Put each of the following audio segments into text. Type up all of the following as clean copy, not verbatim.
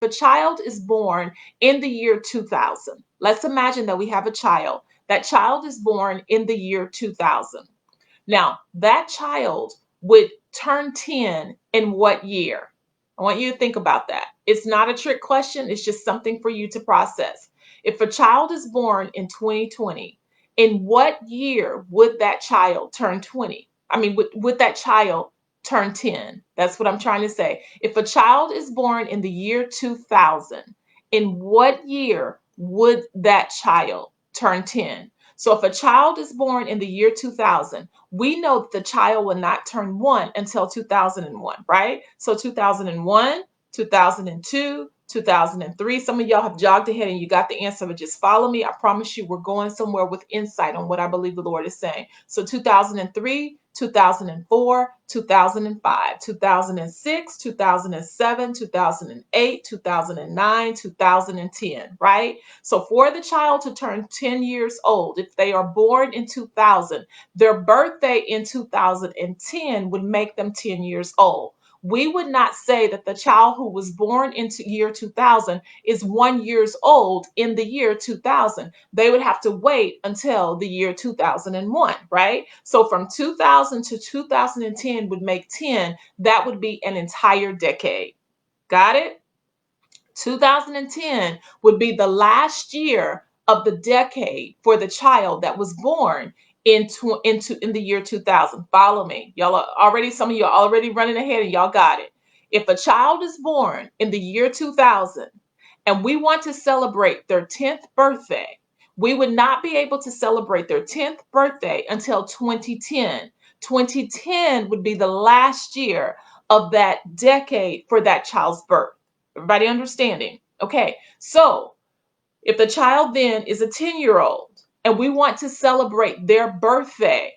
a child is born in the year 2000, let's imagine that we have a child. That child is born in the year 2000. Now, that child would turn 10 in what year? I want you to think about that. It's not a trick question, it's just something for you to process. If a child is born in 2020, in what year would that child turn 20? I mean, would that child turn 10? That's what I'm trying to say. If a child is born in the year 2000, in what year would that child turn 10? So if a child is born in the year 2000, we know that the child will not turn 1 until 2001, right? So 2001, 2002, 2003. Some of y'all have jogged ahead and you got the answer, but just follow me. I promise you we're going somewhere with insight on what I believe the Lord is saying. So 2003, 2004, 2005, 2006, 2007, 2008, 2009, 2010, right? So for the child to turn 10 years old, if they are born in 2000, their birthday in 2010 would make them 10 years old. We would not say that the child who was born into year 2000 is 1 year old in the year 2000. They would have to wait until the year 2001, right? So from 2000 to 2010 would make 10. That would be an entire decade. Got it? 2010 would be the last year of the decade for the child that was born in the year 2000. Follow me. Y'all are already, some of you are already running ahead and y'all got it. If a child is born in the year 2000 and we want to celebrate their 10th birthday, we would not be able to celebrate their 10th birthday until 2010. 2010 would be the last year of that decade for that child's birth. Everybody understanding? Okay, so if the child then is a 10-year-old and we want to celebrate their birthday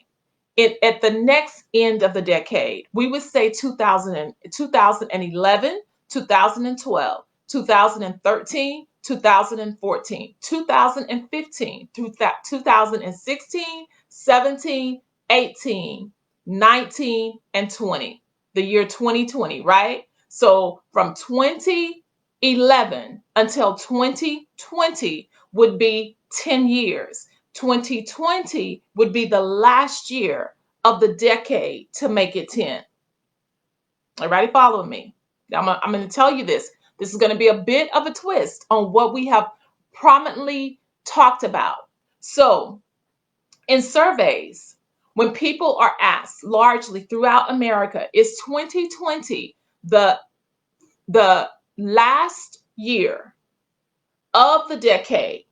at the next end of the decade, we would say 2011, 2012, 2013, 2014, 2015 through 2016, 17, 18, 19, and 20. The year 2020, right? So from 2011 until 2020 would be 10 years. 2020 would be the last year of the decade to make it 10. Everybody following me? I'm going to tell you this. This is going to be a bit of a twist on what we have prominently talked about. So in surveys, when people are asked largely throughout America, is 2020 the last year of the decade,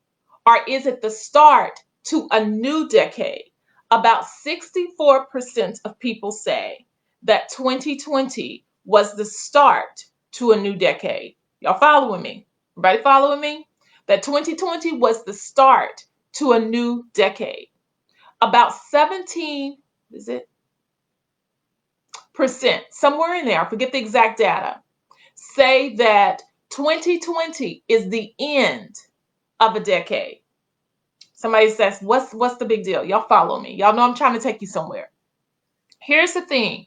or is it the start to a new decade? About 64% of people say that 2020 was the start to a new decade. Y'all following me? Everybody following me? That 2020 was the start to a new decade. About 17, is it? Percent, somewhere in there, I forget the exact data, say that 2020 is the end of a decade. Somebody says, what's the big deal? Y'all follow me. Y'all know I'm trying to take you somewhere. Here's the thing.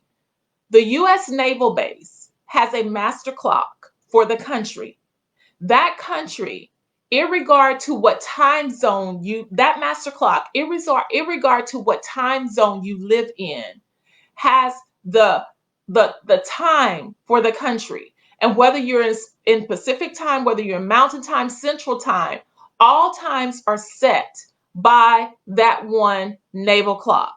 The U.S. Naval Base has a master clock for the country. That country, in regard to what time zone that master clock, in regard to what time zone you live in, has the time for the country. And whether you're in Pacific time, whether you're in Mountain time, Central time, all times are set by that one naval clock.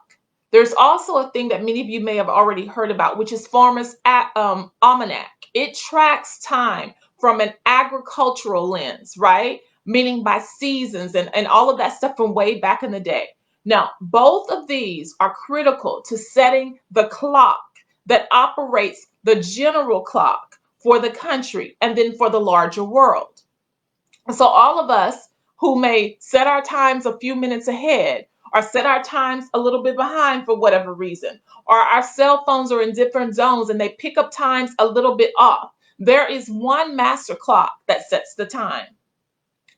There's also a thing that many of you may have already heard about, which is Farmer's Almanac. It tracks time from an agricultural lens, right? Meaning by seasons and all of that stuff from way back in the day. Now, both of these are critical to setting the clock that operates the general clock for the country and then for the larger world. So all of us who may set our times a few minutes ahead or set our times a little bit behind for whatever reason, or our cell phones are in different zones and they pick up times a little bit off, there is one master clock that sets the time.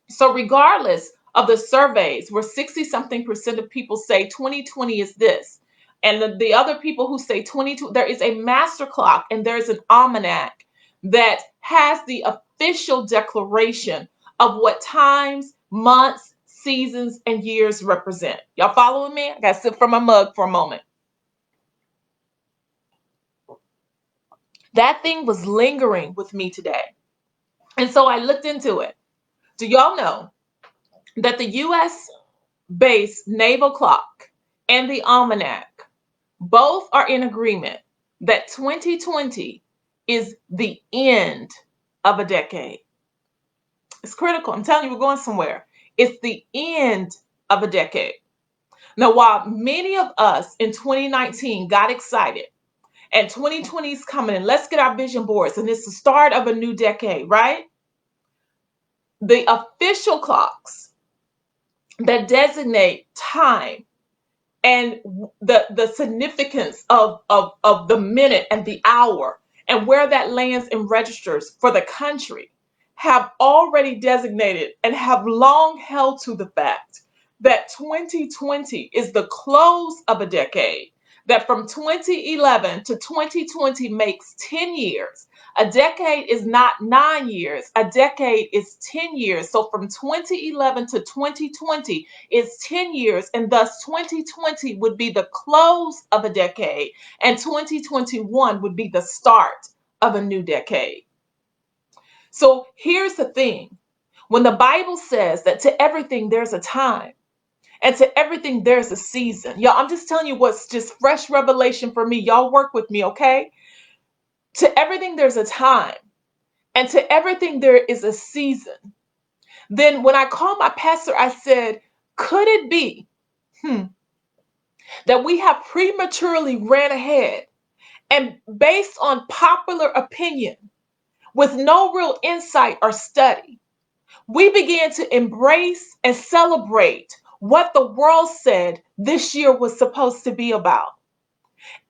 So regardless of the surveys where 60-something% of people say 2020 is this, and the other people who say 22, there is a master clock and there's an almanac that has the official declaration of what times, months, seasons, and years represent. Y'all following me? I got to sip from my mug for a moment. That thing was lingering with me today. And so I looked into it. Do y'all know that the US based naval clock and the almanac both are in agreement that 2020 is the end of a decade? It's critical. I'm telling you, we're going somewhere. It's the end of a decade. Now, while many of us in 2019 got excited and 2020 is coming and let's get our vision boards and it's the start of a new decade, right? The official clocks that designate time and the significance of the minute and the hour and where that lands and registers for the country have already designated and have long held to the fact that 2020 is the close of a decade, that from 2011 to 2020 makes 10 years. A decade is not 9 years, a decade is 10 years. So from 2011 to 2020 is 10 years, and thus 2020 would be the close of a decade, and 2021 would be the start of a new decade. So here's the thing. When the Bible says that to everything there's a time, and to everything there's a season. Y'all, I'm just telling you what's just fresh revelation for me. Y'all work with me, okay? To everything there's a time, and to everything there is a season. Then when I called my pastor, I said, could it be that we have prematurely ran ahead and based on popular opinion with no real insight or study, we began to embrace and celebrate what the world said this year was supposed to be about?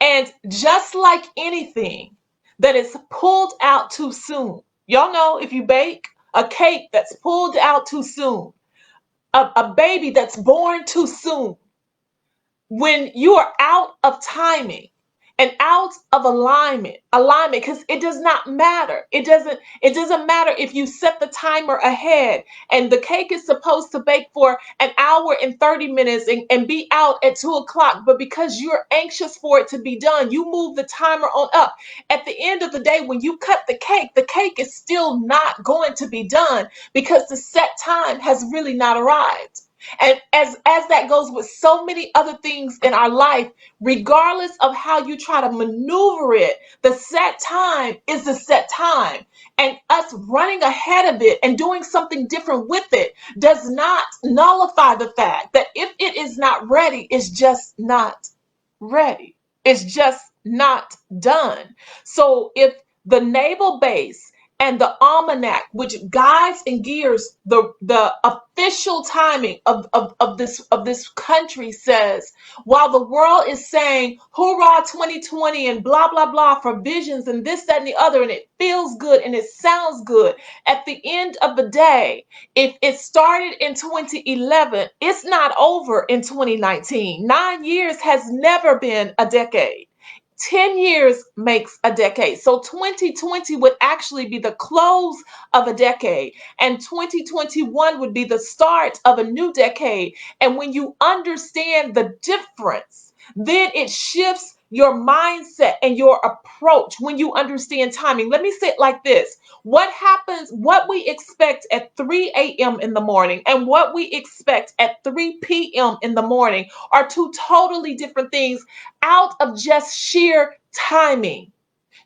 And just like anything that is pulled out too soon, y'all know if you bake a cake that's pulled out too soon, a baby that's born too soon, when you are out of timing and out of alignment, because it does not matter. It doesn't matter if you set the timer ahead and the cake is supposed to bake for an hour and 30 minutes and be out at 2 o'clock, but because you're anxious for it to be done, you move the timer on up. At the end of the day, when you cut the cake is still not going to be done because the set time has really not arrived. And as that goes with so many other things in our life, regardless of how you try to maneuver it, the set time is the set time. And us running ahead of it and doing something different with it does not nullify the fact that if it is not ready, it's just not ready. It's just not done. So if the naval base and the almanac, which guides and gears the official timing of this country, says, while the world is saying hoorah 2020 and blah blah blah for visions and this, that, and the other, and it feels good and it sounds good, at the end of the day, if it started in 2011, it's not over in 2019. 9 years has never been a decade. 10 years makes a decade. So 2020 would actually be the close of a decade, and 2021 would be the start of a new decade. And when you understand the difference, then it shifts your mindset and your approach when you understand timing. Let me say it like this. What happens, what we expect at 3 a.m. in the morning and what we expect at 3 p.m. in the morning are two totally different things out of just sheer timing.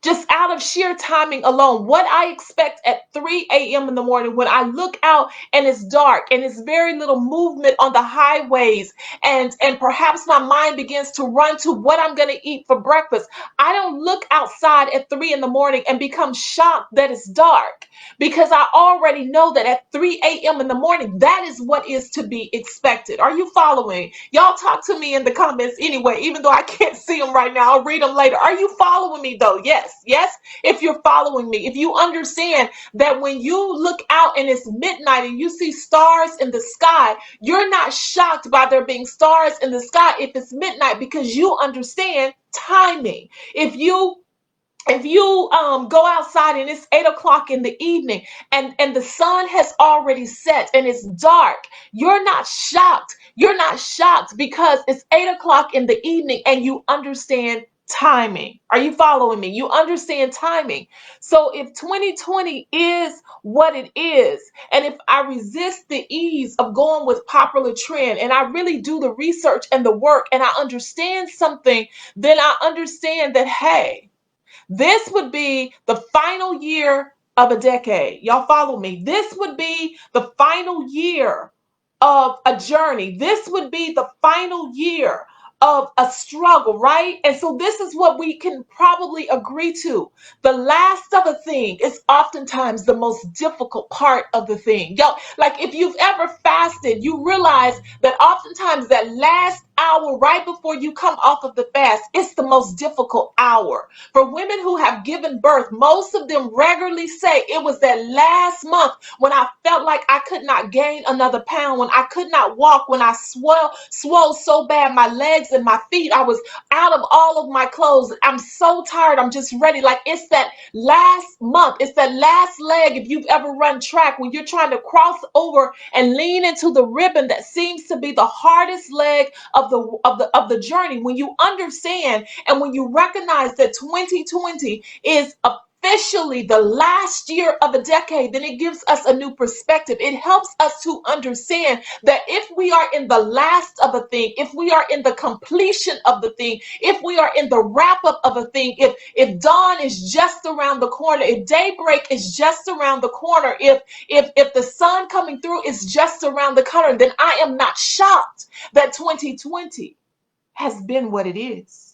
Just out of sheer timing alone, what I expect at 3 a.m. in the morning when I look out and it's dark and it's very little movement on the highways, and perhaps my mind begins to run to what I'm going to eat for breakfast. I don't look outside at 3 in the morning and become shocked that it's dark, because I already know that at 3 a.m. in the morning, that is what is to be expected. Are you following? Y'all talk to me in the comments anyway, even though I can't see them right now. I'll read them later. Are you following me though? Yes, if you're following me, if you understand that when you look out and it's midnight and you see stars in the sky, you're not shocked by there being stars in the sky if it's midnight, because you understand timing. If you if you go outside and it's 8 o'clock in the evening and the sun has already set and it's dark, you're not shocked. You're not shocked because it's 8 o'clock in the evening and you understand timing. Are you following me? You understand timing. So if 2020 is what it is, and if I resist the ease of going with popular trend and I really do the research and the work and I understand something, then I understand that, hey, this would be the final year of a decade. Y'all follow me? This would be the final year of a journey. This would be the final year of a struggle, right? And so this is what we can probably agree to. The last of a thing is oftentimes the most difficult part of the thing. Yo, like if you've ever fasted, you realize that oftentimes that last hour right before you come off of the fast, it's the most difficult hour. For women who have given birth, most of them regularly say it was that last month when I felt like I could not gain another pound, when I could not walk, when I swole so bad, my legs and my feet, I was out of all of my clothes. I'm so tired. I'm just ready. Like it's that last month. It's that last leg. If you've ever run track, when you're trying to cross over and lean into the ribbon, that seems to be the hardest leg of the journey. When you understand and when you recognize that 2020 is officially the last year of a decade, then it gives us a new perspective. It helps us to understand that if we are in the last of a thing, if we are in the completion of the thing, if we are in the wrap up of a thing, if dawn is just around the corner, if daybreak is just around the corner, if the sun coming through is just around the corner, then I am not shocked that 2020 has been what it is.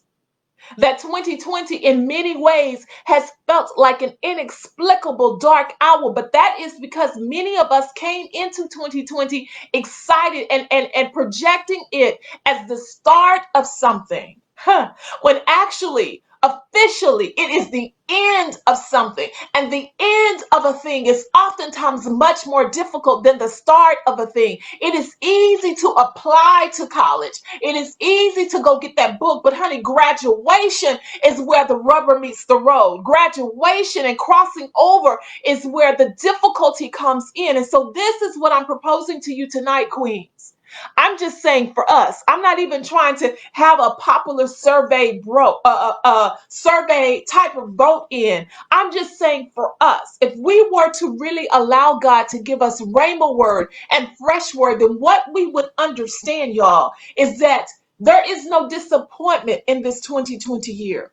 That 2020 in many ways has felt like an inexplicable dark hour, but that is because many of us came into 2020 excited and projecting it as the start of something. When actually, officially, it is the end of something. And the end of a thing is oftentimes much more difficult than the start of a thing. It is easy to apply to college. It is easy to go get that book. But honey, graduation is where the rubber meets the road. Graduation and crossing over is where the difficulty comes in. And so this is what I'm proposing to you tonight, Queens. I'm just saying for us. I'm not even trying to have a popular survey type of vote in. I'm just saying for us, if we were to really allow God to give us rhema word and fresh word, then what we would understand, y'all, is that there is no disappointment in this 2020 year.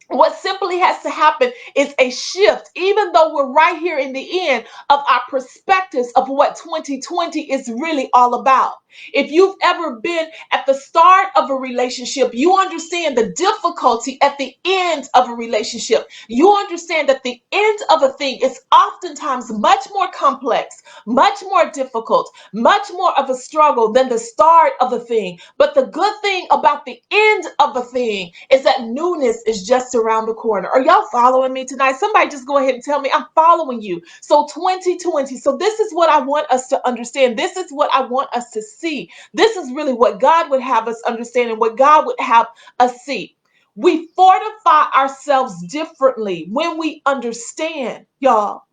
What simply has to happen is a shift, even though we're right here in the end of our perspectives of what 2020 is really all about. If you've ever been at the start of a relationship, you understand the difficulty at the end of a relationship. You understand that the end of a thing is oftentimes much more complex, much more difficult, much more of a struggle than the start of a thing. But the good thing about the end of a thing is that newness is just around the corner. Are y'all following me tonight? Somebody just go ahead and tell me I'm following you. So 2020. So this is what I want us to understand. This is what I want us to see. This is really what God would have us understand and what God would have us see. We fortify ourselves differently when we understand, y'all,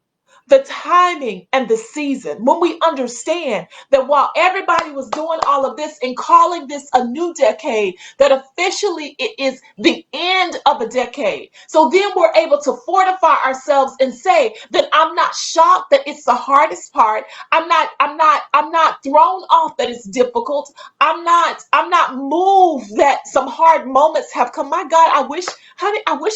the timing and the season. When we understand that while everybody was doing all of this and calling this a new decade, that officially it is the end of a decade. So then we're able to fortify ourselves and say that I'm not shocked that it's the hardest part. I'm not thrown off that it's difficult. I'm not moved that some hard moments have come. My God, I wish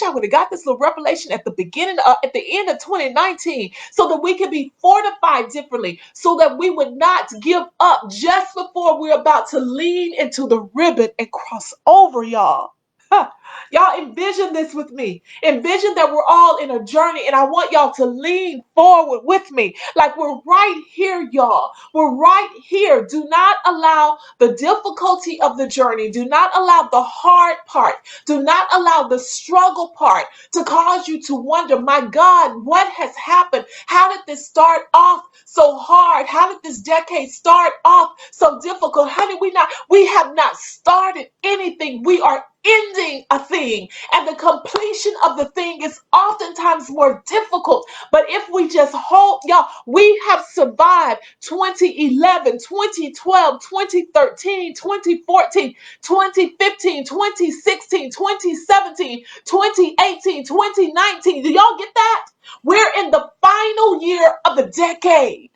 I would have got this little revelation at the end of 2019, so that we could be fortified differently, so that we would not give up just before we're about to lean into the ribbon and cross over, y'all. Huh. Y'all envision this with me. Envision that we're all in a journey, and I want y'all to lean forward with me. Like we're right here, y'all. We're right here. Do not allow the difficulty of the journey. Do not allow the hard part. Do not allow the struggle part to cause you to wonder, my God, what has happened? How did this start off so hard? How did this decade start off so difficult? Honey, we have not started anything. We are ending a thing, and the completion of the thing is oftentimes more difficult. But if we just hold, y'all, we have survived 2011, 2012, 2013, 2014, 2015, 2016, 2017, 2018, 2019. Do y'all get that? We're in the final year of the decade.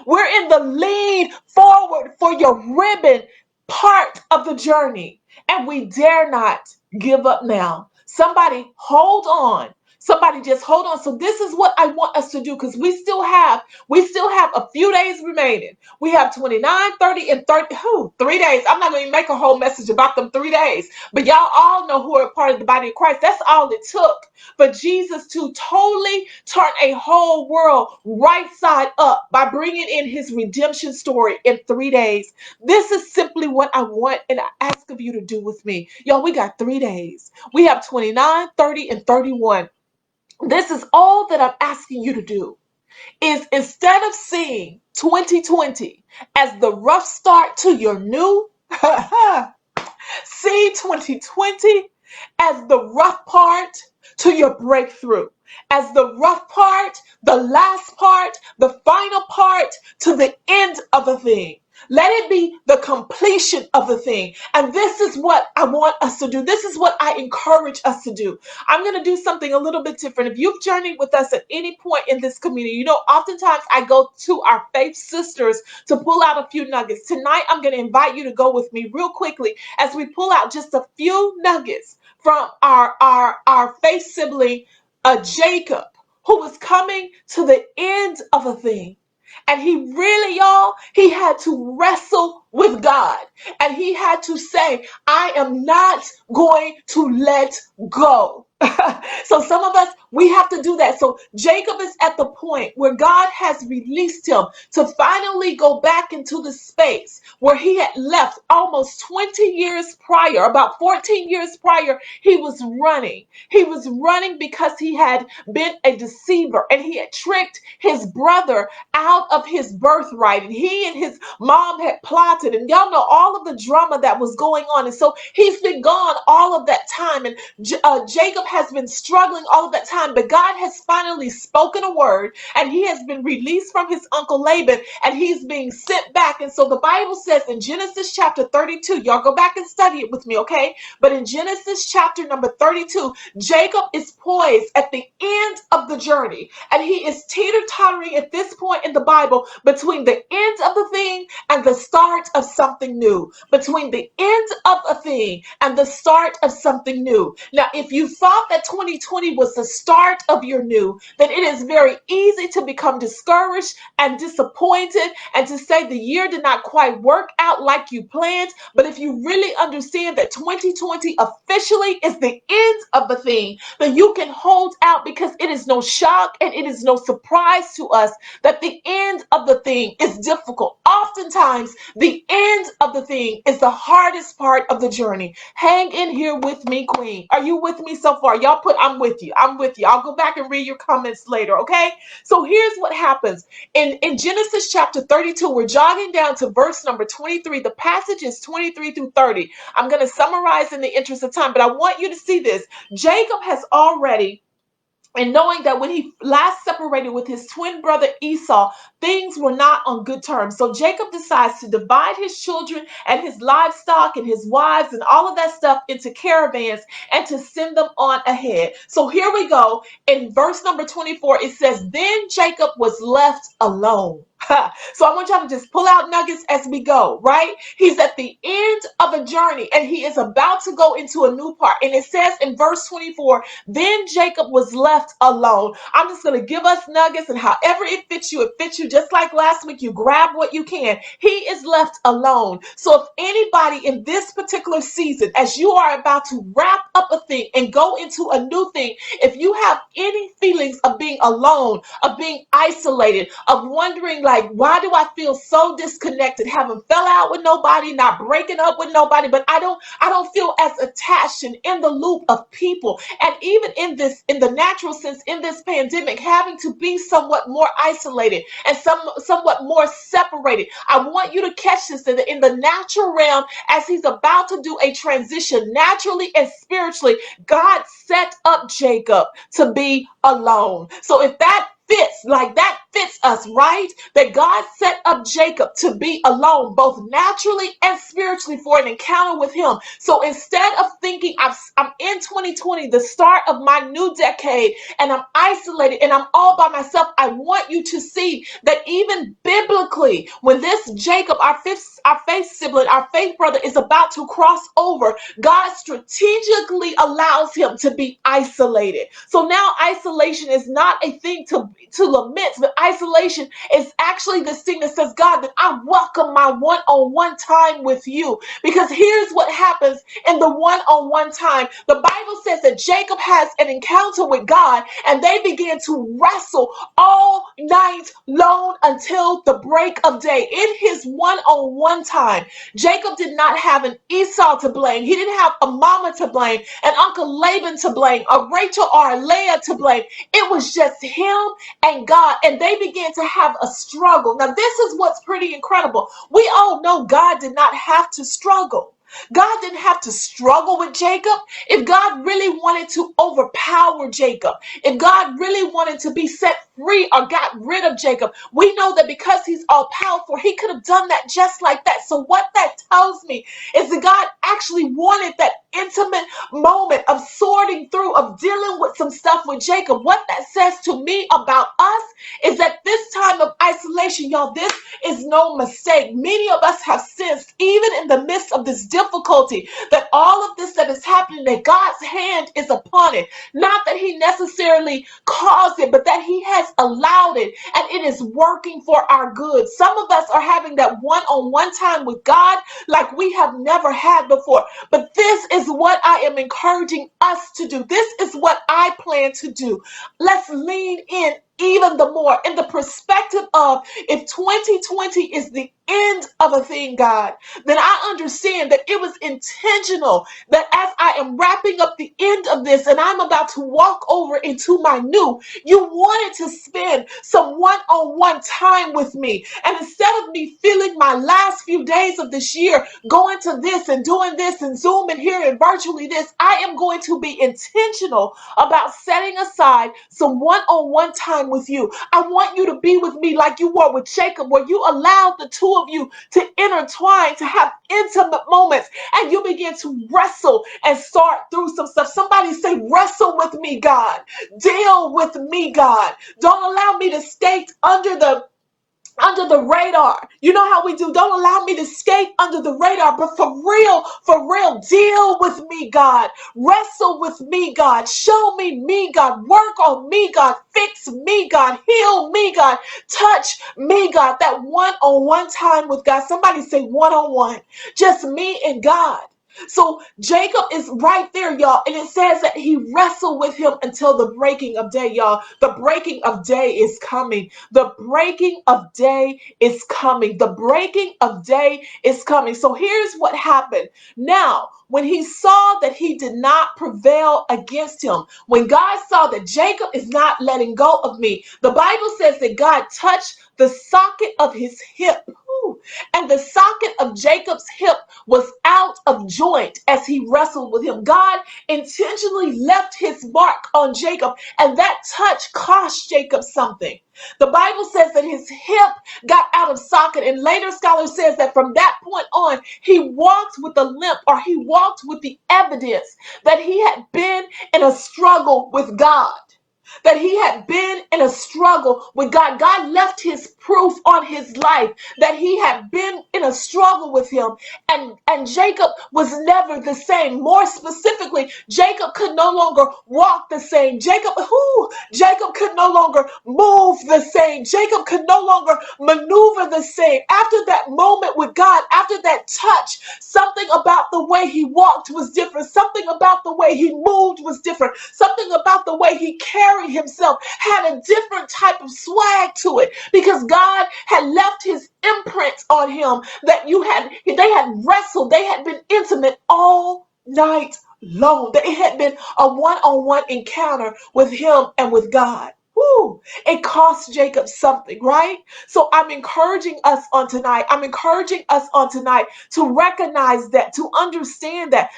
We're in the lean forward for your ribbon part of the journey, and we dare not give up now. Somebody hold on. Somebody just hold on. So this is what I want us to do, because we still have a few days remaining. We have 29, 30, and 30. 3 days. I'm not going to make a whole message about them 3 days. But y'all all know who are part of the body of Christ. That's all it took for Jesus to totally turn a whole world right side up by bringing in his redemption story in 3 days. This is simply what I want and I ask of you to do with me. Y'all, we got 3 days. We have 29, 30, and 31. This is all that I'm asking you to do, is instead of seeing 2020 as the rough start to your new, see 2020 as the rough part to your breakthrough, as the rough part, the last part, the final part to the end of a thing. Let it be the completion of the thing. And this is what I want us to do. This is what I encourage us to do. I'm going to do something a little bit different. If you've journeyed with us at any point in this community, you know, oftentimes I go to our faith sisters to pull out a few nuggets. Tonight, I'm going to invite you to go with me real quickly as we pull out just a few nuggets from our faith sibling, Jacob, who was coming to the end of a thing. And he really, y'all, he had to wrestle with God. And he had to say, I am not going to let go. So some of us, we have to do that. So Jacob is at the point where God has released him to finally go back into the space where he had left almost 20 years prior, about 14 years prior. He was running. He was running because he had been a deceiver and he had tricked his brother out of his birthright. And he and his mom had plotted. And y'all know all of the drama that was going on. And so he's been gone all of that time. And Jacob has been struggling all of that time, but God has finally spoken a word and he has been released from his uncle Laban and he's being sent back. And so the Bible says in Genesis chapter 32, y'all go back and study it with me, okay? But in Genesis chapter number 32, Jacob is poised at the end of the journey and he is teeter-tottering at this point in the Bible between the end of the thing and the start of something new, between the end of a thing and the start of something new. Now, if you thought that 2020 was the start of your new, then it is very easy to become discouraged and disappointed and to say the year did not quite work out like you planned. But if you really understand that 2020 officially is the end of the thing, then you can hold out, because it is no shock and it is no surprise to us that the end of the thing is difficult. Oftentimes, the end of the thing is the hardest part of the journey. Hang in here with me, Queen. Are you with me so far? Y'all put, I'm with you. I'm with you. I'll go back and read your comments later, okay? So here's what happens. In Genesis chapter 32, we're jogging down to verse number 23. The passage is 23 through 30. I'm going to summarize in the interest of time, but I want you to see this. Jacob has already, and knowing that when he last separated with his twin brother Esau, things were not on good terms. So Jacob decides to divide his children and his livestock and his wives and all of that stuff into caravans and to send them on ahead. So here we go. In verse number 24, it says, then Jacob was left alone. So I want y'all to just pull out nuggets as we go, right? He's at the end of a journey and he is about to go into a new part. And it says in verse 24, then Jacob was left alone. I'm just going to give us nuggets, and however it fits you, just like last week. You grab what you can. He is left alone. So if anybody in this particular season, as you are about to wrap up a thing and go into a new thing, if you have any feelings of being alone, of being isolated, of wondering, like, like, why do I feel so disconnected? Haven't fell out with nobody, not breaking up with nobody, but I don't feel as attached and in the loop of people. And even in the natural sense, in this pandemic, having to be somewhat more isolated and somewhat more separated. I want you to catch this in the natural realm as he's about to do a transition naturally and spiritually. God set up Jacob to be alone. So if that fits, like that fits us, right? That God set up Jacob to be alone, both naturally and spiritually, for an encounter with him. So instead of thinking I'm in 2020, the start of my new decade, and I'm isolated and I'm all by myself, I want you to see that even biblically, when this Jacob, our faith sibling, our faith brother, is about to cross over, God strategically allows him to be isolated. So now isolation is not a thing to lament, but isolation is actually this thing that says, God, that I welcome my one-on-one time with you. Because here's what happens in the one-on-one time. The Bible says that Jacob has an encounter with God, and they begin to wrestle all night long until the break of day. In his one-on-one time, Jacob did not have an Esau to blame. He didn't have a mama to blame, an Uncle Laban to blame, a Rachel or a Leah to blame. It was just him and God, and they began to have a struggle. Now, this is what's pretty incredible. We all know God did not have to struggle. God didn't have to struggle with Jacob. If God really wanted to overpower Jacob, if God really wanted to be set free or got rid of Jacob, we know that because he's all powerful, he could have done that just like that. So what that tells me is that God actually wanted that intimate moment of sorting through, of dealing with some stuff with Jacob. What that says to me about us is that this time of isolation, y'all, this is no mistake. Many of us have sensed, even in the midst of this difficulty, that all of this that is happening, that God's hand is upon it. Not that he necessarily caused it, but that he has allowed it, and it is working for our good. Some of us are having that one-on-one time with God like we have never had before. But this is what I am encouraging us to do. This is what I plan to do. Let's lean in even the more in the perspective of, if 2020 is the end of a thing, God, then I understand that it was intentional, that as I am wrapping up the end of this and I'm about to walk over into my new, you wanted to spend some one-on-one time with me. And instead of me feeling my last few days of this year going to this and doing this and Zoom and here and virtually this, I am going to be intentional about setting aside some one-on-one time with you. I want you to be with me like you were with Jacob, where you allowed the two of you to intertwine, to have intimate moments, and you begin to wrestle and sort through some stuff. Somebody say, wrestle with me, God. Deal with me, God. Don't allow me to skate under the radar. You know how we do. Don't allow me to skate under the radar, but for real, deal with me, God. Wrestle with me, God. Show me, God. Work on me, God. Fix me, God. Heal me, God. Touch me, God. That one-on-one time with God. Somebody say one-on-one. Just me and God. So Jacob is right there, y'all. And it says that he wrestled with him until the breaking of day, y'all. The breaking of day is coming. The breaking of day is coming. The breaking of day is coming. So here's what happened. Now, when he saw that he did not prevail against him, when God saw that Jacob is not letting go of me, the Bible says that God touched the socket of his hip. And the socket of Jacob's hip was out of joint as he wrestled with him. God intentionally left his mark on Jacob, and that touch cost Jacob something. The Bible says that his hip got out of socket, and later scholars says that from that point on, he walked with a limp, or he walked with the evidence that he had been in a struggle with God. That he had been in a struggle with God. God left his proof on his life that he had been in a struggle with him. And Jacob was never the same. More specifically, Jacob could no longer walk the same. Jacob could no longer move the same. Jacob could no longer maneuver the same. After that moment with God, after that touch, something about the way he walked was different. Something about the way he moved was different. Something about the way he carried carry himself had a different type of swag to it, because God had left his imprints on him, that they had wrestled, they had been intimate all night long. That it had been a one-on-one encounter with him and with God. Woo. It cost Jacob something, right? So I'm encouraging us on tonight. I'm encouraging us on tonight to recognize that, to understand that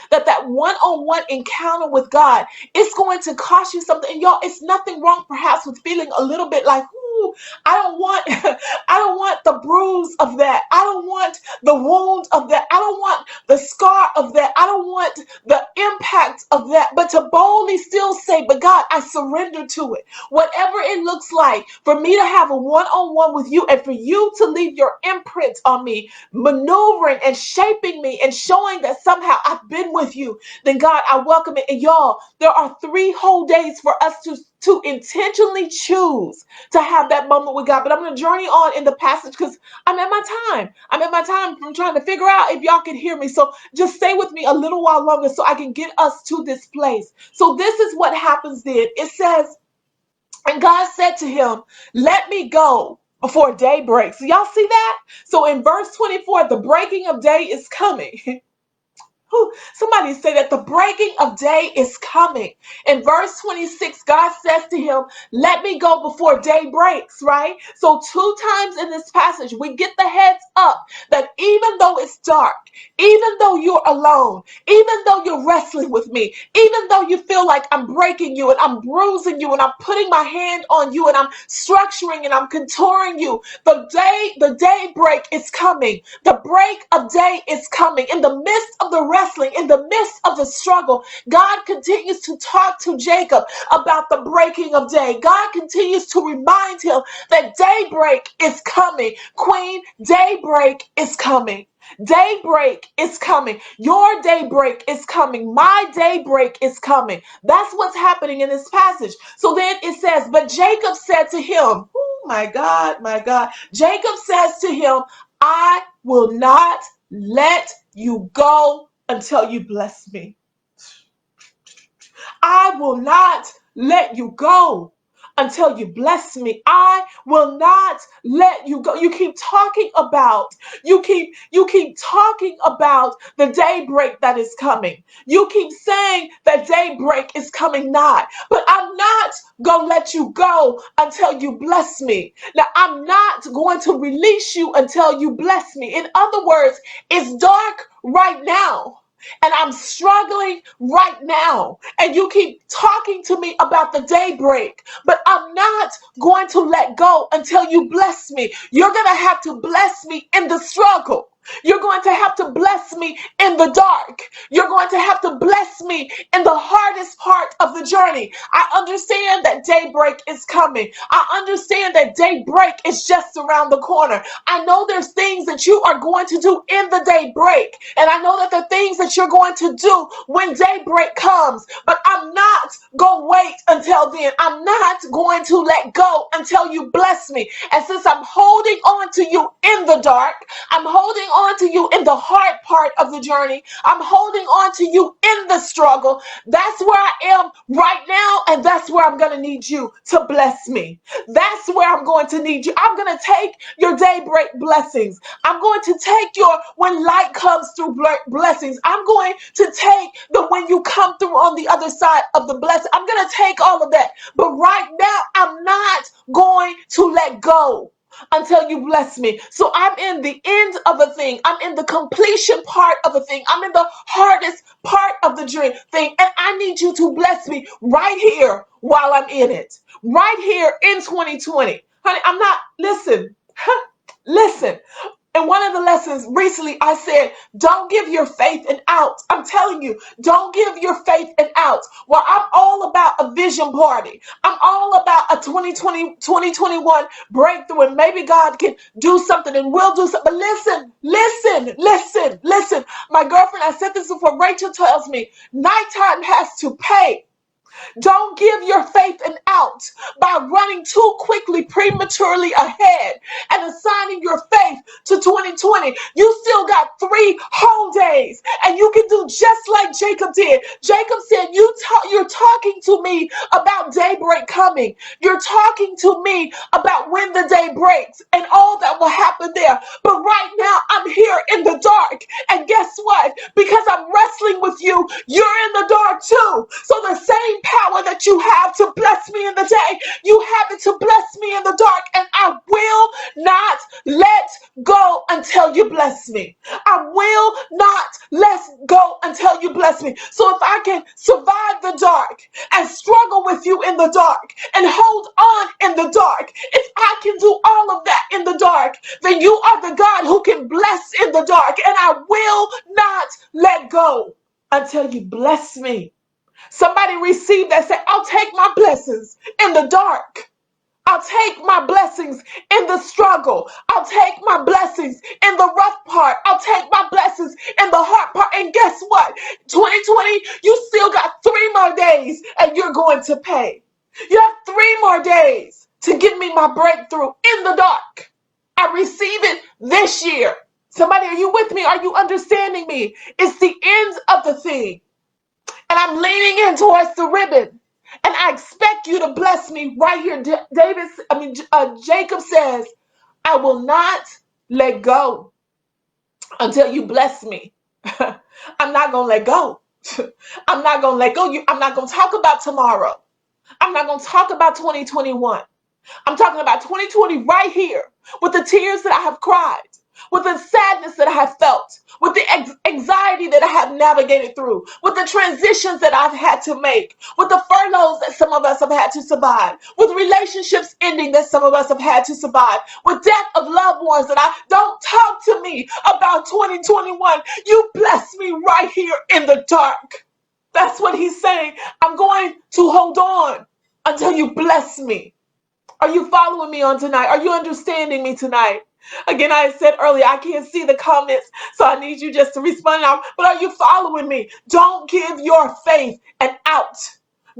one-on-one encounter with God, it's going to cost you something. And y'all, it's nothing wrong perhaps with feeling a little bit like, ooh, I don't want I don't want the bruise of that. I don't want the wound of that. I don't want the scar of that. I don't want the impact of that. But to boldly still say, but God, I surrender to it. Whatever it looks like for me to have a one-on-one with you, and for you to leave your imprint on me, maneuvering and shaping me and showing that somehow I've been with you, then God, I welcome it. And y'all, there are 3 whole days for us to intentionally choose to have that moment with God. But I'm going to journey on in the passage because I'm at my time. I'm trying to figure out if y'all can hear me. So just stay with me a little while longer so I can get us to this place. So this is what happens then. It says, and God said to him, let me go before day breaks. So y'all see that? So in verse 24, the breaking of day is coming. Somebody say that the breaking of day is coming. In verse 26, God says to him, let me go before day breaks, right? So 2 times in this passage, we get the heads up that even though it's dark, even though you're alone, even though you're wrestling with me, even though you feel like I'm breaking you and I'm bruising you and I'm putting my hand on you and I'm structuring and I'm contouring you, the day break is coming. The break of day is coming. In the midst of the wrestling, in the midst of the struggle, God continues to talk to Jacob about the breaking of day. God continues to remind him that daybreak is coming. Queen, daybreak is coming. Daybreak is coming. Your daybreak is coming. My daybreak is coming. That's what's happening in this passage. So then it says, but Jacob said to him, oh my God, my God. Jacob says to him, I will not let you go until you bless me. I will not let you go until you bless me. I will not let you go. You keep talking about the daybreak that is coming. You keep saying that daybreak is coming not. But I'm not gonna let you go until you bless me. Now, I'm not going to release you until you bless me. In other words, it's dark right now. And I'm struggling right now. And you keep talking to me about the daybreak, but I'm not going to let go until you bless me. You're going to have to bless me in the struggle. You're going to have to bless me in the dark. You're going to have to bless me in the hardest part of the journey. I understand that daybreak is coming. I understand that daybreak is just around the corner. I know there's things that you are going to do in the daybreak. And I know that the things that you're going to do when daybreak comes. But I'm not going to wait until then. I'm not going to let go until you bless me. And since I'm holding on to you in the dark, I'm holding on to you in the hard part of the journey, I'm holding on to you in the struggle. That's where I am right now, and that's where I'm going to need you to bless me. That's where I'm going to need you. I'm going to take your daybreak blessings. I'm going to take your when light comes through blessings. I'm going to take the when you come through on the other side of the blessing. I'm going to take all of that. But right now, I'm not going to let go until you bless me. So I'm in the end of a thing. I'm in the completion part of a thing. I'm in the hardest part of the dream thing. And I need you to bless me right here while I'm in it. Right here in 2020. Honey, I'm not, listen. In one of the lessons recently, I said, don't give your faith an out. I'm telling you, don't give your faith an out. Well, I'm all about a vision party. I'm all about a 2021 breakthrough, and maybe God can do something and we'll do something. But listen. My girlfriend, I said this before, Rachel tells me, nighttime has to pay. Don't give your faith an out by running too quickly, prematurely ahead and assigning your faith to 2020. You still got 3 3 whole days. And you can do just like Jacob did. Jacob said, you're talking to me about daybreak coming. You're talking to me about when the day breaks and all that will happen there. But right now, I'm here in the dark. And guess what? Because I'm wrestling with you, you're in the dark too. So the same power that you have to bless me in the day, you have it to bless me in the dark. And I will not let go until you bless me. I will not let go until you bless me. So if I can survive the dark and struggle with you in the dark and hold on in the dark, if I can do all of that in the dark, then you are the God who can bless in the dark. And I will not let go until you bless me. Somebody receive that. Say, I'll take my blessings in the dark. I'll take my blessings in the struggle. I'll take my blessings in the rough part. I'll take my blessings in the hard part. And guess what? 2020, you still got 3 more days and you're going to pay. You have 3 more days to give me my breakthrough in the dark. I receive it this year. Somebody, are you with me? Are you understanding me? It's the end of the thing. And I'm leaning in towards the ribbon. And I expect you to bless me right here. Jacob says, I will not let go until you bless me. I'm not going to let go. I'm not going to let go. I'm not going to talk about tomorrow. I'm not going to talk about 2021. I'm talking about 2020 right here with the tears that I have cried, with the sadness that I have felt, with the anxiety that I have navigated through, with the transitions that I've had to make, with the furloughs that some of us have had to survive, with relationships ending that some of us have had to survive, with death of loved ones that don't talk to me about 2021. You bless me right here in the dark. That's what he's saying. I'm going to hold on until you bless me. Are you following me on tonight? Are you understanding me tonight? Again, I said earlier, I can't see the comments, so I need you just to respond now. But are you following me? Don't give your faith an out.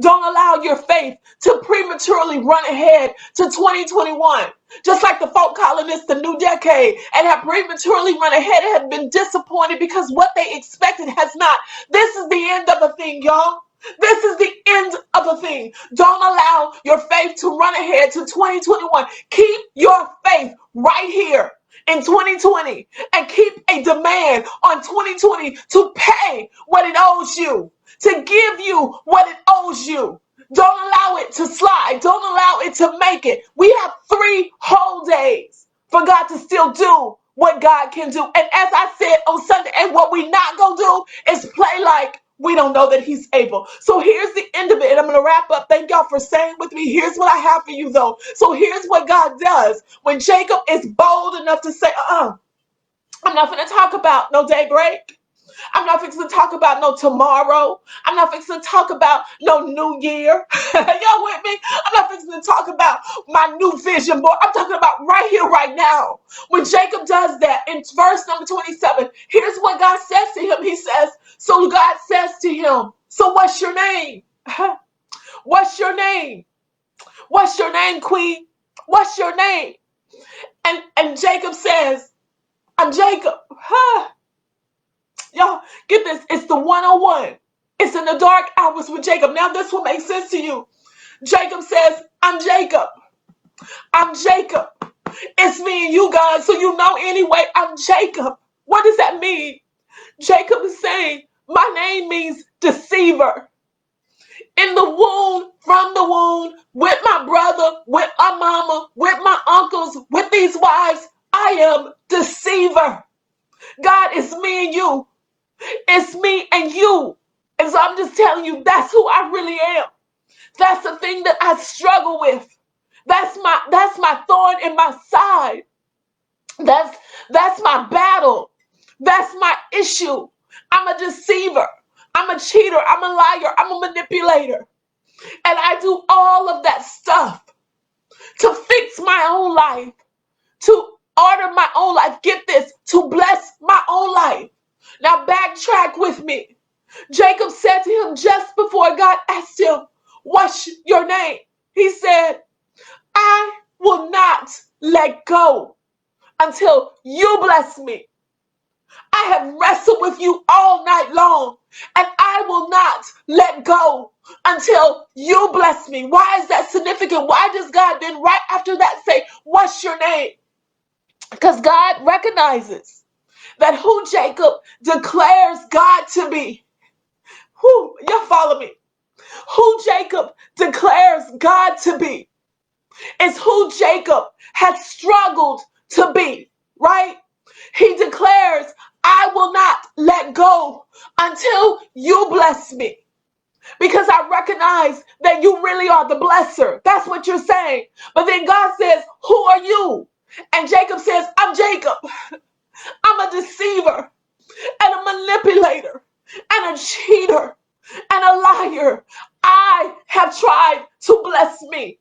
Don't allow your faith to prematurely run ahead to 2021. Just like the folk calling this the new decade and have prematurely run ahead and have been disappointed because what they expected has not. This is the end of a thing, y'all. This is the end of a thing. Don't allow your faith to run ahead to 2021. Keep your faith right here in 2020 and keep a demand on 2020 to pay what it owes you, to give you what it owes you. Don't allow it to slide. Don't allow it to make it. We have 3 whole days for God to still do what God can do. And as I said on Sunday, and what we not going to do is play like we don't know that he's able. So here's the end of it. And I'm going to wrap up. Thank y'all for staying with me. Here's what I have for you, though. So here's what God does. When Jacob is bold enough to say, I'm not going to talk about no daybreak. I'm not fixing to talk about no tomorrow. I'm not fixing to talk about no new year. Y'all with me? I'm not fixing to talk about my new vision board. I'm talking about right here, right now. When Jacob does that in verse number 27, here's what God says to him. He says, so God says to him, so what's your name? What's your name? What's your name, queen? What's your name? And Jacob says, I'm Jacob. Y'all, get this. It's the 101. It's in the dark hours with Jacob. Now this will make sense to you. Jacob says, I'm Jacob. I'm Jacob. It's me and you, God. So you know anyway, I'm Jacob. What does that mean? Jacob is saying, my name means deceiver. In the womb, from the womb, with my brother, with my mama, with my uncles, with these wives, I am deceiver. God, it's me and you. It's me and you. And so I'm just telling you, that's who I really am. That's the thing that I struggle with. That's my thorn in my side. That's my battle. That's my issue. I'm a deceiver. I'm a cheater. I'm a liar. I'm a manipulator. And I do all of that stuff to fix my own life, to order my own life. Get this, to bless my own life. Now backtrack with me. Jacob said to him just before God asked him, what's your name? He said, I will not let go until you bless me. I have wrestled with you all night long, and I will not let go until you bless me. Why is that significant? Why does God then right after that say, what's your name? Because God recognizes that who Jacob declares God to be. Y'all follow me? Who Jacob declares God to be is who Jacob has struggled to be, right? He declares, I will not let go until you bless me. Because I recognize that you really are the blesser. That's what you're saying. But then God says, who are you? And Jacob says, I'm Jacob. I'm a deceiver and a manipulator and a cheater and a liar. I have tried to bless me.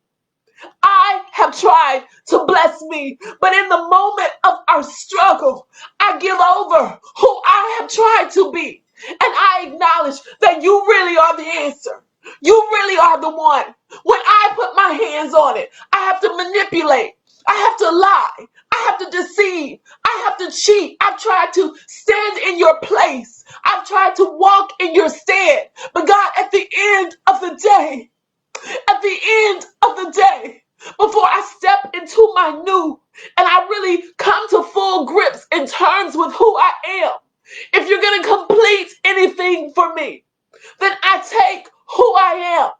I have tried to bless me, but in the moment of our struggle, I give over who I have tried to be. And I acknowledge that you really are the answer. You really are the one. When I put my hands on it, I have to manipulate. I have to lie. I have to deceive. I have to cheat. I've tried to stand in your place. I've tried to walk in your stead. But God, at the end of the day, before I step into my new and I really come to full grips in terms with who I am, if you're going to complete anything for me, then I take who I am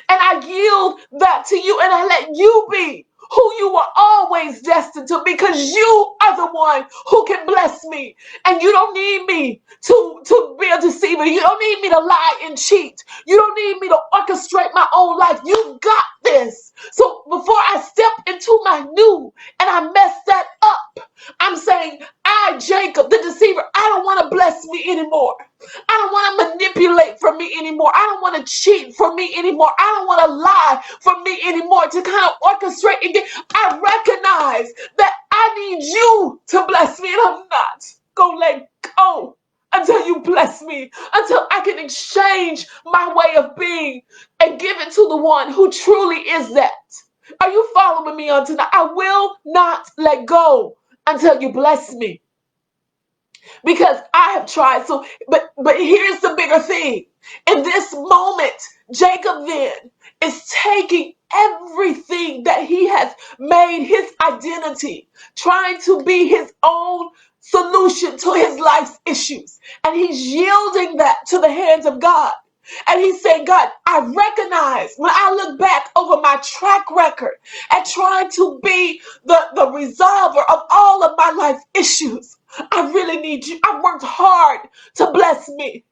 and I yield that to you and I let you be who you were always destined to, because you are the one who can bless me. And you don't need me to be a deceiver. You don't need me to lie and cheat. You don't need me to orchestrate my own life. You got this. So before I step into my new and I mess that up, I'm saying, I, Jacob, the deceiver, I don't want to bless me anymore. I don't want to manipulate for me anymore. I don't want to cheat for me anymore. I don't want to lie for me anymore to kind of orchestrate and get. I recognize that I need you to bless me, and I'm not going to let go until you bless me, until I can exchange my way of being and give it to the one who truly is that. Are you following me on tonight? I will not let go until you bless me, because I have tried. So, but here's the bigger thing. In this moment, Jacob then is taking everything that he has made his identity, trying to be his own solution to his life's issues, and he's yielding that to the hands of God. And he's saying, God, I recognize when I look back over my track record and trying to be the resolver of all of my life issues, I really need you. I worked hard to bless me.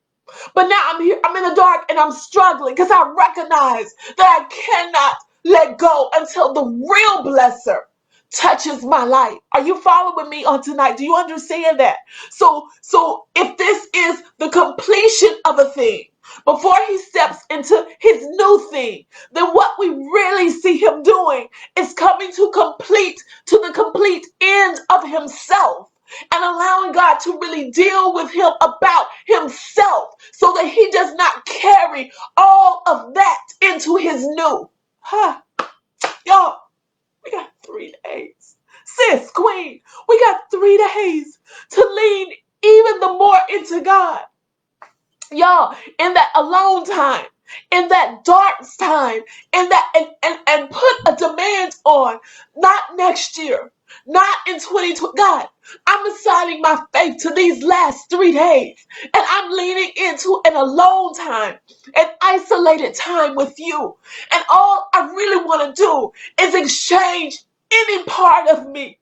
But now I'm here, I'm in the dark and I'm struggling because I recognize that I cannot let go until the real blesser touches my life. Are you following me on tonight? Do you understand that? So if this is the completion of a thing, before he steps into his new thing, then what we really see him doing is coming to the complete end of himself, and allowing God to really deal with him about himself so that he does not carry all of that into his new. Y'all, we got 3 days. Sis, queen, we got 3 days to lean even the more into God. Y'all, in that alone time, in that dark time, in that and put a demand on, not next year, not in 2020. God, I'm assigning my faith to these last 3 days, and I'm leaning into an alone time, an isolated time with you. And all I really want to do is exchange any part of me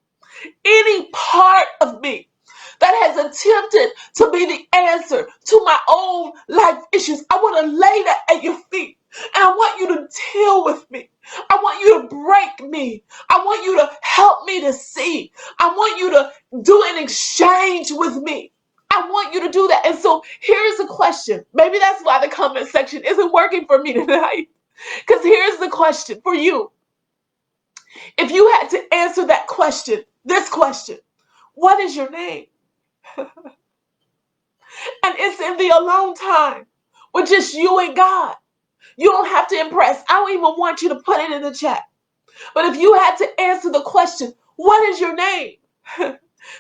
that has attempted to be the answer to my own life issues. I want to lay that at your feet. And I want you to deal with me. I want you to break me. I want you to help me to see. I want you to do an exchange with me. I want you to do that. And so here's the question. Maybe that's why the comment section isn't working for me tonight. Because here's the question for you. If you had to answer that question, this question, what is your name? And it's in the alone time with just you and God. You don't have to impress. I don't even want you to put it in the chat. But if you had to answer the question, what is your name?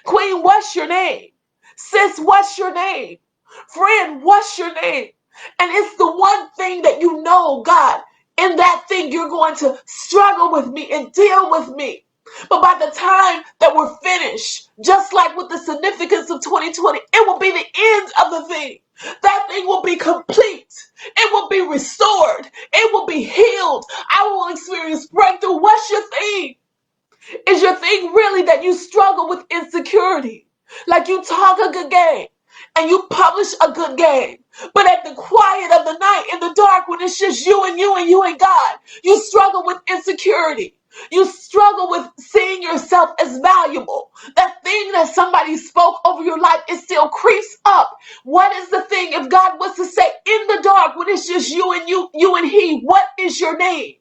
Queen, what's your name? Sis, what's your name? Friend, what's your name? And it's the one thing that you know, God, in that thing you're going to struggle with me and deal with me. But by the time that we're finished, just like with the significance of 2020, it will be the end of the thing. That thing will be complete. It will be restored. It will be healed. I will experience breakthrough. What's your thing? Is your thing really that you struggle with insecurity? Like you talk a good game and you publish a good game, but at the quiet of the night, in the dark, when it's just you and you and you and God, you struggle with insecurity. You struggle with seeing yourself as valuable. That thing that somebody spoke over your life, it still creeps up. What is the thing if God was to say in the dark when it's just you and you and he, what is your name?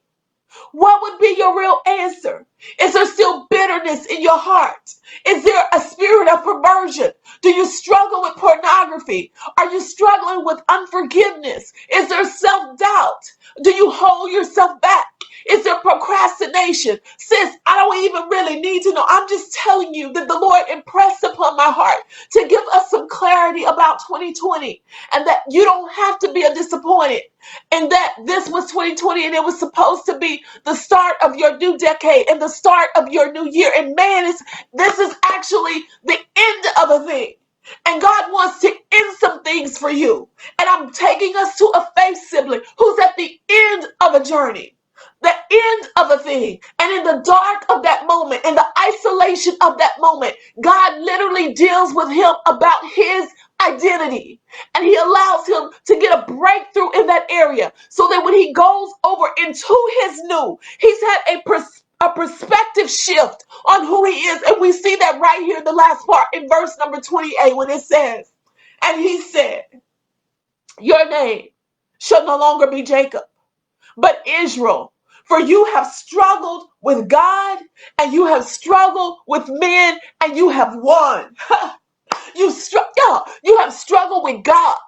What would be your real answer? Is there still bitterness in your heart? Is there a spirit of perversion? Do you struggle with pornography? Are you struggling with unforgiveness? Is there self-doubt? Do you hold yourself back? Is there procrastination? Sis, I don't even really need to know. I'm just telling you that the Lord impressed upon my heart to give us some clarity about 2020 and that you don't have to be disappointed and that this was 2020 and it was supposed to be the start of your new decade and the start of your new year. And man, this is actually the end of a thing. And God wants to end some things for you. And I'm taking us to a faith sibling who's at the end of a journey, the end of a thing. And in the dark of that moment, in the isolation of that moment, God literally deals with him about his identity. And he allows him to get a breakthrough in that area so that when he goes over into his new, he's had a perspective shift on who he is. And we see that right here in the last part in verse number 28 when it says, and he said, your name shall no longer be Jacob, but Israel. For you have struggled with God and you have struggled with men and you have won. You have struggled with God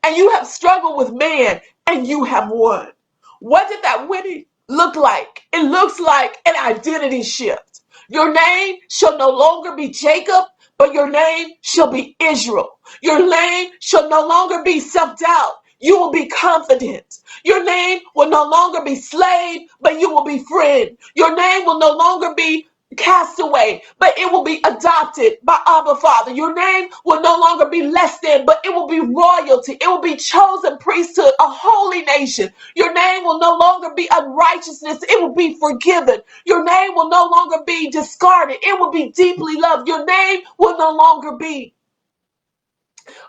and you have struggled with man and you have won. What did that winning look like? It looks like an identity shift. Your name shall no longer be Jacob, but your name shall be Israel. Your name shall no longer be self-doubt. You will be confident. Your name will no longer be slave, but you will be friend. Your name will no longer be cast away, but it will be adopted by Abba Father. Your name will no longer be less than, but it will be royalty. It will be chosen priesthood, a holy nation. Your name will no longer be unrighteousness. It will be forgiven. Your name will no longer be discarded. It will be deeply loved. Your name will no longer be.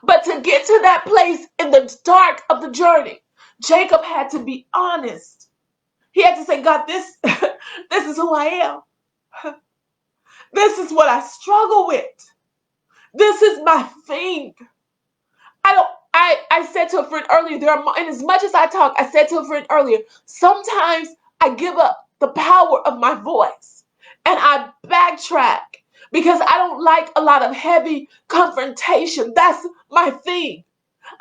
But to get to that place in the dark of the journey, Jacob had to be honest. He had to say, God, this is who I am. This is what I struggle with. This is my thing. I said to a friend earlier, and as much as I talk, I said to a friend earlier, sometimes I give up the power of my voice and I backtrack because I don't like a lot of heavy confrontation. That's my thing.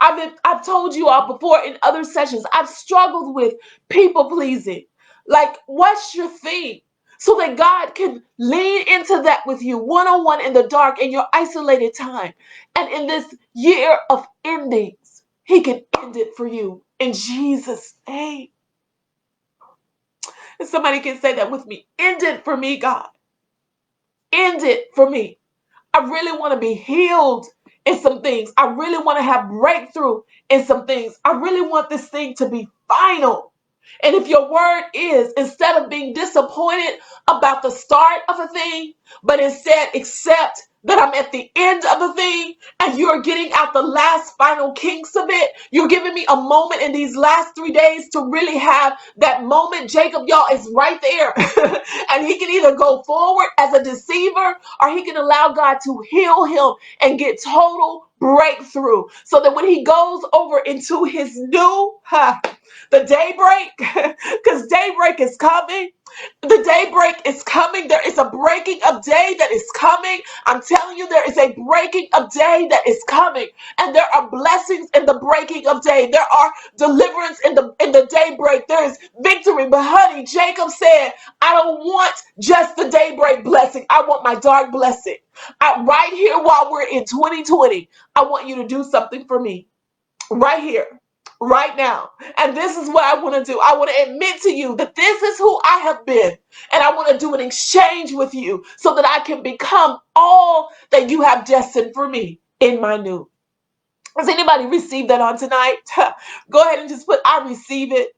I've told you all before in other sessions, I've struggled with people pleasing. Like, what's your thing? So that God can lean into that with you one-on-one in the dark in your isolated time. And in this year of endings, he can end it for you in Jesus' name. And somebody can say that with me. End it for me, God. End it for me. I really want to be healed in some things. I really want to have breakthrough in some things. I really want this thing to be final. And if your word is, instead of being disappointed about the start of a thing, but instead accept that I'm at the end of a thing and you're getting out the last final kinks of it, you're giving me a moment in these last 3 days to really have that moment. Jacob, y'all, is right there. And he can either go forward as a deceiver or he can allow God to heal him and get total breakthrough so that when he goes over into his new, the daybreak, because daybreak is coming. The daybreak is coming. There is a breaking of day that is coming. I'm telling you, there is a breaking of day that is coming. And there are blessings in the breaking of day. There are deliverance in the daybreak. There is victory. But honey, Jacob said, I don't want just the daybreak blessing. I want my dark blessing. Right here while we're in 2020, I want you to do something for me right here, right now. And this is what I want to do. I want to admit to you that this is who I have been. And I want to do an exchange with you so that I can become all that you have destined for me in my new. Has anybody received that on tonight? Go ahead and just put, I receive it.